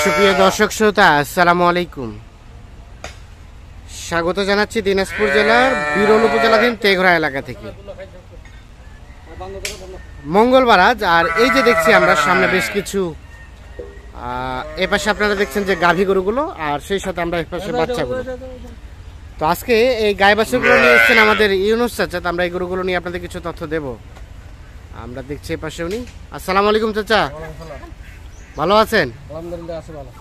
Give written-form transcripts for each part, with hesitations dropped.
সুপ্রিয় দর্শক শ্রোতা, আসসালামু আলাইকুম। স্বাগত জানাচ্ছি দিনাজপুর জেলার বিরল উপজেলাধীন তেঘরা এলাকা থেকে। মঙ্গলবার আজ। আর এই যে দেখছি আমরা সামনে বেশ কিছু এপাশে আপনারা দেখছেন যে গাভী গরুগুলো, আর সেই সাথে আমরা এপাশে বাচ্চাগুলো। তো আজকে এই গাই বাছুরগুলো নিয়ে এসেছেন আমাদের ইউনুস চাচা। তো আমরা এই গরুগুলো নিয়ে আপনাদের কিছু তথ্য দেব। আমরা দেখছি এপাশে উনি। আসসালামু আলাইকুম চাচা, ভালো আছেন? আলহামদুলিল্লাহ আছি ভালো।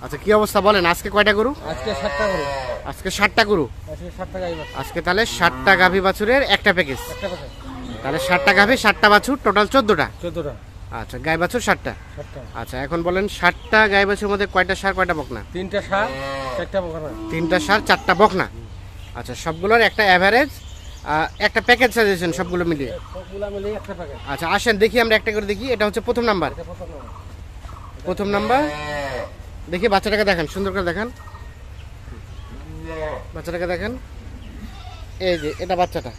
আচ্ছা, কি অবস্থা বলেন? আজকে কয়টা গরু? আজকে 7টা গরু। আজকে 7টা গরু। আজকে 7টা গাই বাছুর। আজকে তাহলে 7টা গাভী বাছুরের একটা প্যাকেজ। একটা প্যাকেজ। তাহলে 7টা গাভী 7টা বাছুর, টোটাল 14টা। 14টা। আচ্ছা, গাই বাছুর 7টা। 7টা। আচ্ছা, এখন বলেন 7টা গাই বাছুরের মধ্যে কয়টা ষাঁড় কয়টা বকনা? 3টা ষাঁড় 4টা বকনা। 3টা ষাঁড় 4টা বকনা। আচ্ছা, সবগুলোর একটা এভারেজ একটা প্যাকেজ সাজেশন সবগুলো মিলিয়ে। সবগুলো মিলিয়ে একটা প্যাকেজ। আচ্ছা, আসেন দেখি আমরা একটা করে দেখি। এটা হচ্ছে প্রথম নাম্বার। প্রথম নাম্বার দেখি, বাচ্চাটাকে দেখান, সুন্দর করে দেখান, বাচ্চাটাকে দেখেন। এই যে এটা বাচ্চাটা,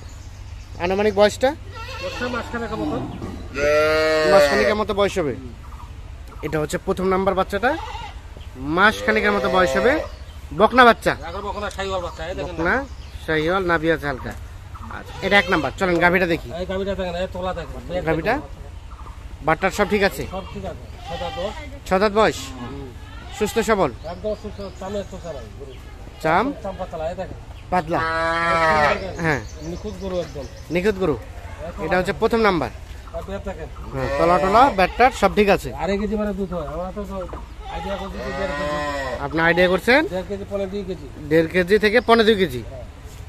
আনুমানিক বয়সটা মাসখানিকের মতো বয়স হবে। এটা হচ্ছে প্রথম নাম্বার বাচ্চাটা, মাসখানিকের মতো বয়স হবে। বকনা বাচ্চা, বকনা শাহিওয়াল, নাভি আছে হালকা। আচ্ছা, এটা 1 নাম্বার। চলেন গাভীটা দেখি। গাভীটা বাট্টার সব ঠিক আছে? সব ঠিক আছে। 6 দাঁত বয়স, সুস্থ সবল, একদম সুস্থ, চামের তো চালাই গরু। চাম পাতলা, এই দেখেন পাতলা। হ্যাঁ, নিখুঁত গরু একদম। নিখুঁত গরু। এটা হচ্ছে প্রথম নাম্বার। আর বের দেখেন। হ্যাঁ, তলা টলা ব্যাটটার সব ঠিক আছে। 2.5 কেজি মানে দুধ হয়। আমরা তো আইডিয়া করছি 1.5 কেজি। আপনি আইডিয়া করছেন 1.5 কেজি পনে 2 কেজি। 1.5 কেজি থেকে 2.5 কেজি,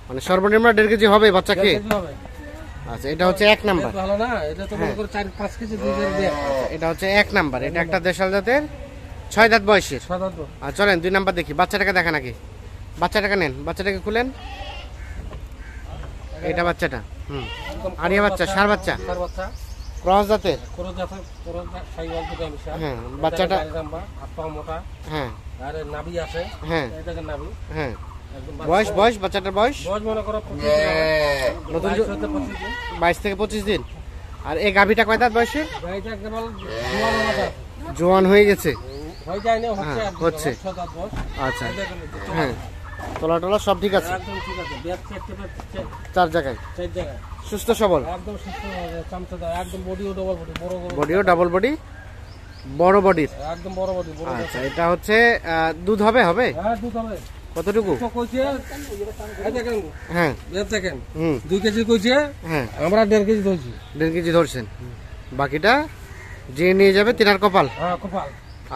মানে সর্বনিম্ন 1.5 কেজি হবে বাচ্চাকে। 1.5 কেজি হবে। আচ্ছা, এটা হচ্ছে 1 নাম্বার। ভালো না, এটা তো মনে করে 4-5 কেজি দুধের দেয়। এটা হচ্ছে 1 নাম্বার। এটা একটা দেশাল জাতের 6 দাঁত বয়সের। সাধারণত আর চলেন 2 নাম্বার দেখি। বাচ্চাটাকে দেখান আগে। বাচ্চাটাকে নেন, বাচ্চাটাকে খুলেন। এটা বাচ্চাটা আরিয়া বাচ্চা, ষাঁড় বাচ্চা, ক্রস জাতের। হ্যাঁ, বাচ্চাটা হাত পা মোটা। হ্যাঁ, আর নাভি আছে। হ্যাঁ, এই দেখেন নাভি। হ্যাঁ। বয়স বাচ্চাটার বয়স বয়স মনে করো 25 নতুন 25 দিন। 22 থেকে 25 দিন। আর এই গাভীটা কয় দাঁত বয়সে? গাইটা কেবল জোয়ান মাথা। জোয়ান হয়ে গেছে। হয়ে যায় না, হচ্ছে আর হচ্ছে। 6 দাঁত বয়স। আচ্ছা, এই দেখেন হ্যাঁ, তলা টলা সব ঠিক আছে। একদম ঠিক আছে। ব্যাক চেকতে 4 জায়গায় 4 জায়গায় সুস্থ সবল, একদম সুস্থ, চামচা একদম বডিও ডবল বডি, বড় বড় বডিও ডাবল বডি, বড় বডির। একদম বড় বডি, বড়। আচ্ছা, এটা হচ্ছে দুধ হবে? হ্যাঁ, দুধ হবে। কতটুকু? তো কইছে এই দেখেন। হ্যাঁ, এই দেখেন। 2 কেজি কইছে। হ্যাঁ, আমরা 1.5 কেজি ধরছি। 1.5 কেজি ধরছেন। বাকিটা যে নিয়ে যাবে তিনার কপাল। হ্যাঁ, কপাল।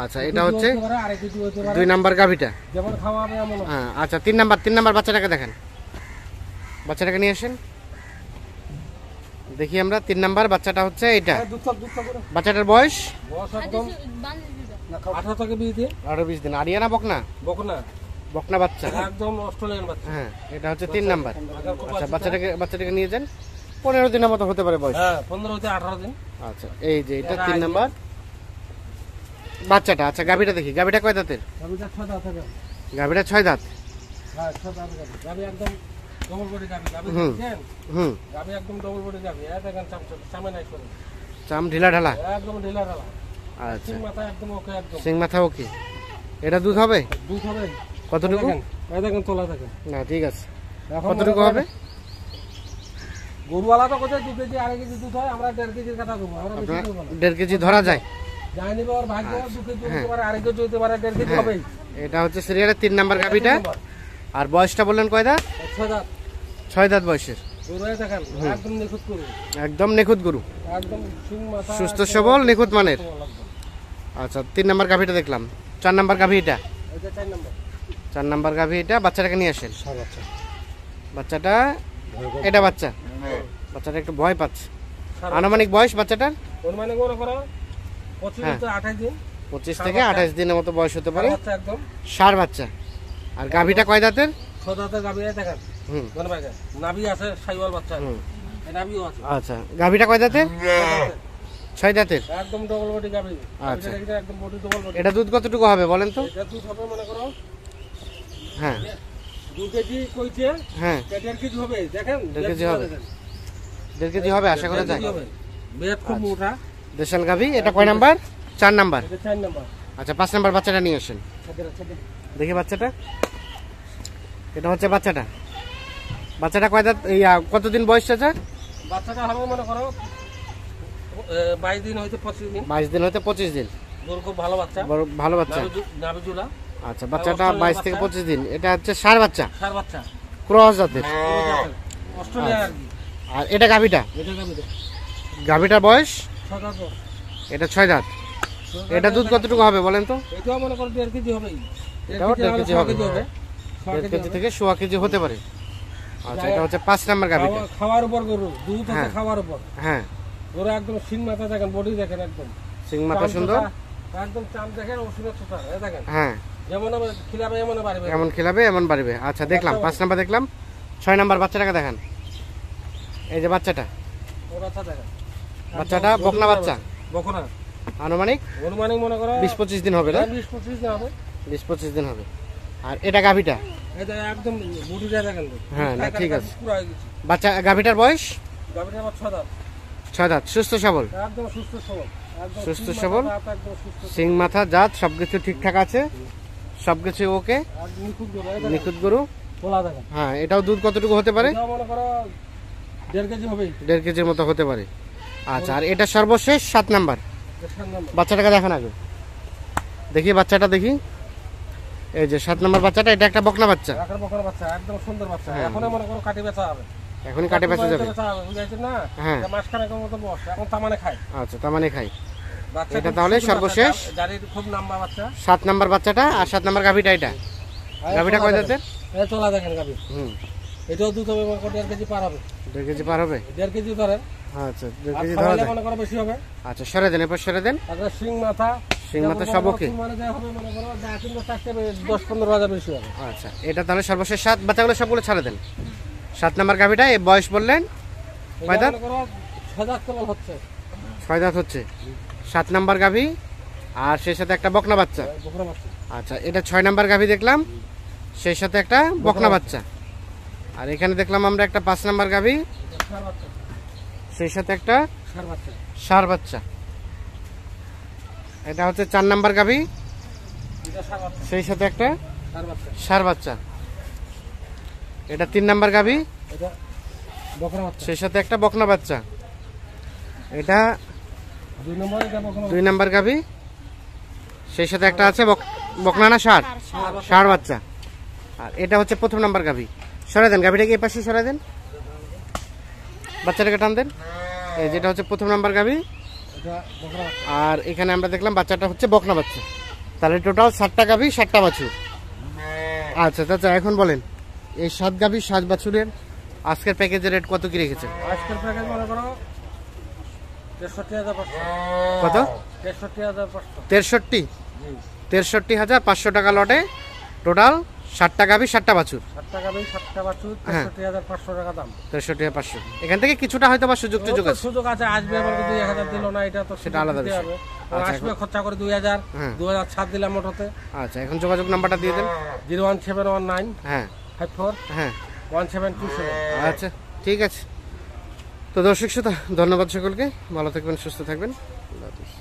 আচ্ছা, এটা হচ্ছে 2.5 কেজি হতে পারে। 2 নাম্বার গাভীটা। যেমন খাওয়াবে এমন। হ্যাঁ, আচ্ছা, 3 নাম্বার বাচ্চাটাকে দেখেন। বাচ্চাটাকে নিয়ে আসেন দেখি আমরা। 3 নাম্বার বাচ্চাটা হচ্ছে এটা। বাচ্চাটার বয়স একদম 18 থেকে 20 দিন। 18-20 দিন। আরিয়ানা বকনা? বকনা। বকনা বাচ্চা, একদম অস্ট্রেলিয়ান বাচ্চা। হ্যাঁ। এটা হচ্ছে 3 নাম্বার। আচ্ছা, বাচ্চাটাকে নিয়ে যান। 15 দিনের মতো হতে পারে বয়স। হ্যাঁ, 15 থেকে 18 দিন। আচ্ছা, এই যে এটা 3 নাম্বার বাচ্চাটা। আচ্ছা, গাভীটা দেখি। গাভীটা কয় দাঁতের? গাবিটা 6 দাঁত হবে। গাভীটা 6 দাঁত। হ্যাঁ, 6 দাঁত গাবি। গাবি একদম ডবল বডি গাবি। গাবি দেখেন? গাবি একদম ডবল বডি গাবি। এই দেখেন চামে নাই করে। চাম ঢিলা ঢালা। একদম ঢিলা ঢালা। আচ্ছা, সিং মাথা একদম ওকে একদম। সিং মাথা ওকে। এটা দুধ হবে? দুধ হবে। কতটুকু? এই দেখেন তোলা দেখেন। না, ঠিক আছে। কতটুকু হবে? গরুওয়ালা তো কোথায় 2 কেজি 2.5 কেজি দুধ হয়। আমরা 1.5 কেজির কথা দেবো। আমরা বেশি দেব না। 1.5 কেজি ধরা যায়। জানি না ওর ভাগ্য 2 কেজি হতে পারে, 2.5 কেজি হতে পারে, 1.5 কেজি হবে। এটা হচ্ছে সিরিয়ালের 3 নাম্বার গাভীটা। আর বয়সটা বললেন কয় দাঁত? 6 দাঁত। 6 দাঁত বয়সের। গরু দেখেন একদম নিখুঁত গরু। একদম নিখুঁত গরু, একদম সিং মাথা, সুস্থ সবল, নিখুঁত মানের। আচ্ছা, 3 নাম্বার গাভীটা দেখলাম। 4 নাম্বার গাভী এটা। এটা 4 নাম্বার। 4 নাম্বার গাভী এটা। বাচ্চাটাকে নিয়ে আসেন। আচ্ছা, বাচ্চাটা এটা বাচ্চাটা একটু ভয় পাচ্ছে। আনুমানিক বয়স বাচ্চাটার? ওর মানে গরু করো 25 থেকে 28 দিন। 25 থেকে 28 দিনের মতো বয়স হতে পারে। আচ্ছা, একদম ষাঁড় বাচ্চা। আর গাভীটা কয় দাঁতের? 6 দাঁতের গাবি। দেখেন মনে পাকে নাভি আছে, শাইওয়াল বাচ্চা। এই নাভিও আছে। আচ্ছা, গাভীটা কয় দাঁতের? 6 দাঁতের। একদম ডবল বডি গাবি। আচ্ছা, এটা একদম বডি ডবল বডি। এটা দুধ কতটুকু হবে বলেন তো? এটা দুধ হবে মনে করো। হ্যাঁ, 2 কেজি কইছে। হ্যাঁ, 1.5 কেজি হবে। দেখেন 1.5 কেজি হবে। 1.5 কেজি হবে আশা করা যায়। বেদ খুব মোটা। দেশাল গাভী। এটা কয় নাম্বার? 4 নাম্বার। এটা 4 নাম্বার। আচ্ছা 5 নাম্বার বাচ্চাটা নিয়ে আসেন দেখি বাচ্চাটা। এটা হচ্ছে বাচ্চাটা। বাচ্চাটা কয় দাঁত, কতদিন বয়স আছে? বাচ্চাটা হবে মনে করো 22 দিন হইতে 25 দিন। 22 দিন হতে 25 দিন। গরু খুব ভালো বাচ্চা, ভালো বাচ্চা। নাভিজুলা। আচ্ছা বাচ্চাটা 22 থেকে 25 দিন। এটা হচ্ছে ষাঁড় বাচ্চা, ষাঁড় বাচ্চা, ক্রস জাতের। অস্ট্রেলিয়া আর কি। আর এটা গাভিটা, এটা গাবিটা গাভিটার বয়স 6 দাঁত। এটা 6 দাঁত। এটা দুধ কতটুকু হবে বলেন তো? এটাও মনে করো 1.5 কেজি হবে। এটাও 1.5 কেজি হবে। 1.5 কেজি থেকে 1.5 কেজি হতে পারে। আচ্ছা এটা হচ্ছে 5 নাম্বার গাভিটা। খাওয়ার উপর গরু, দুধ হচ্ছে খাওয়ার উপর। হ্যাঁ গরু একদম সিং মাথা দেখেন, বডি দেখেন, একদম সিং মাথা সুন্দর, একদম চাম দেখেন, ওষুধের ছোটা দেখেন। হ্যাঁ যেমন খিলাবে এমন বাড়বে, এমন খেলাবে এমন বাড়বে। আচ্ছা দেখলাম 5 নাম্বার দেখলাম। 6 নাম্বার বাচ্চাটাকে দেখান। এই যে বাচ্চাটা, ও বাচ্চা দেখেন। বাচ্চাটা বকনা বাচ্চা, বকনা আনুমানিক অনুমানিক মনে করো 20-25 দিন হবে না? 20-25 দিন হবে। 20-25 দিন হবে। আর এটা গাভিটা, এটা একদম বডিটা দেখেন। হ্যাঁ না ঠিক আছে। পুরো হয়ে গেছে। বাচ্চা গাভিটার বয়স গাবিটা আমার 6 দাঁত। 6 দাঁত, সুস্থ সবল, একদম সুস্থ সবল, একদম সুস্থ সিং সবল। মাথা, একদম সুস্থ সিং মাথা জাত সবকিছু ঠিকঠাক আছে, সবকিছু ওকে, আর নিখুঁত গরু, এই দেখেন, নিখুঁত গরু। পোলা দেখেন। হ্যাঁ এটাও দুধ কতটুকু হতে পারে? এটাও মনে করো 1.5 কেজি হবে। 1.5 কেজির মতো হতে পারে। আচ্ছা আর এটা সর্বশেষ 7 নাম্বার বাচ্চাটাকে দেখান আগে। দেখি বাচ্চাটা দেখি। এই যে 7 নাম্বার বাচ্চাটা, এটা একটা বকনা বাচ্চা। রাখার বকনা বাচ্চা, একদম সুন্দর বাচ্চা। হ্যাঁ। এখন মনে করো কাটি বেচা হবে। এখনই কাটে বেঁচে যাবে। বেচা হবে, বুঝাইছেন না? হ্যাঁ। এটা মাসখানেকের মতো বয়স, এখন তামানে খায়। আচ্ছা তার মানে খাই। বাচ্চা এটা খুব তাহলে সুন্দর সর্বশেষ? বাচ্চা, গাড়ির খুব নাম্বা বাচ্চা। 7 নাম্বার বাচ্চাটা আর 7 নাম্বার গাভিটা। এটা গাভিটা কয় দাঁতের? এই চলা দেখেন গাভি। হুম এটাও দুধ হবে মনে করো 1.5 কেজি পার হবে। 1.5 কেজি পার হবে। 1.5 কেজি ধরেন। আচ্ছা 1.5 আর কেজি ধরা খাওয়ালে যায়। মনে করো বেশি হবে। আচ্ছা সরে দেন, এরপর সরে দেন। তারপরে সিং মাথা, সিং মাথা সব ওকে। মানে যা হবে মনে করো 10-15 হাজার বেশি হবে। আচ্ছা এটা তাহলে সর্বশেষ 7 বাচ্চাগুলো সবগুলো ছাড়ে দেন। 7 নাম্বার গাভিটা, এই বয়স বললেন কয় দাঁত? মনে করো 6 দাঁত কেবল হচ্ছে। 6 দাঁত হচ্ছে। 7 নাম্বার গাভি আর সেই সাথে একটা বকনা বাচ্চা। বকনা বাচ্চা। আচ্ছা এটা 6 নাম্বার গাভি দেখলাম, সেই সাথে একটা বকনা বাচ্চা। আর এখানে দেখলাম আমরা একটা 5 নাম্বার গাভি, ষাঁড় বাচ্চা। সেই সাথে একটা ষাঁড় বাচ্চা। ষাঁড় বাচ্চা। এটা হচ্ছে 4 নাম্বার গাভি, এটা ষাঁড় বাচ্চা। সেই সাথে একটা ষাঁড় বাচ্চা। ষাঁড় বাচ্চা। এটা 3 নাম্বার গাভি, এটা বকনা বাচ্চা। সেই সাথে একটা বকনা বাচ্চা। এটা 2 নম্বর, এটা বকনা 2 নাম্বার গাভি, সেই সাথে একটা আছে বকনা না ষাঁড়, ষাঁড় বাচ্চা। আর এটা হচ্ছে প্রথম নাম্বার গাভি। সরাই দেন গাভিটাকে, এই পাশে সরাই দেন, বাচ্চাটাকে টান দেন। এই যেটা হচ্ছে প্রথম নাম্বার গাভি, এটা বকনা বাচ্চা। আর এখানে আমরা দেখলাম বাচ্চাটা হচ্ছে বকনা বাচ্চা। তাহলে টোটাল 7টা গাভি 7টা বাছুর। আচ্ছা চাচা এখন বলেন, এই 7 গাভি 7 বাছুরের আজকের প্যাকেজের রেট কত কি রেখেছেন? আজকের প্যাকেজ মনে করো 63,500। কত? 63,500। 63,500 টাকা লটে টোটাল 7টা গাভি 7টা বাছুর। 7 টাকা বেশি, 7টা বাছুর, হ্যাঁ। 63,500 টাকা দাম। 63,500। এখান থেকে কিছুটা হয়তো বা সুযোগ টুযোগ আছে। সুযোগ আছে, আসবে আবার 2,000 দিল না, এটা তো সেটা আলাদা বিষয়। আচ্ছা, আসবে খরচা করে 2,000, হ্যাঁ। 2,007 দিলাম মোটতে। আচ্ছা এখন যোগাযোগ নাম্বারটা দিয়ে দেন। 01719 হ্যাঁ 54 হ্যাঁ 1727। আচ্ছা ঠিক আছে। তো দর্শক শ্রোতা ধন্যবাদ সকলকে, ভালো থাকবেন, সুস্থ থাকবেন, আল্লাহ হাফেজ।